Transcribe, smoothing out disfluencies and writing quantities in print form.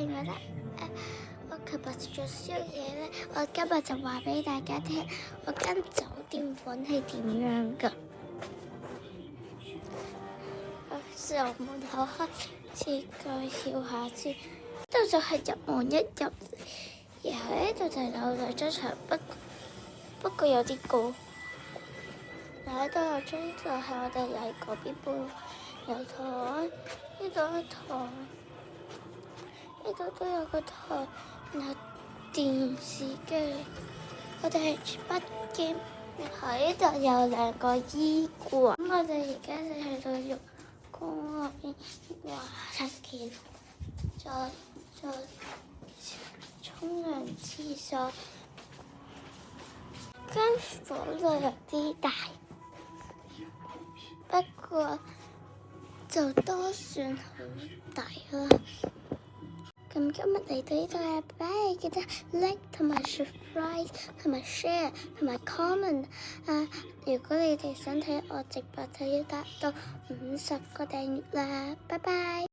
我咧我琴日食咗宵夜咧，我今日就話俾大家聽，我間酒店房係點樣噶。由門口開始介紹下先，呢度就係入門一入，然後呢度就係有兩張床，不過有啲高。然後呢度有張就係我哋喺嗰邊搬，有台，呢度有台，呢度都有個台，然後電視機，我哋係北京。然後呢度有兩個衣櫃，咁我哋而家就喺度浴缸嗰邊畫緊，再沖涼廁所，間房就有啲大，不過就都算好大啦。咁今日嚟到呢度啦，拜拜！記得 like 同埋 subscribe 同埋 share 同埋 comment 如果你哋想睇我直播，就要達到50個訂閱啦，拜拜！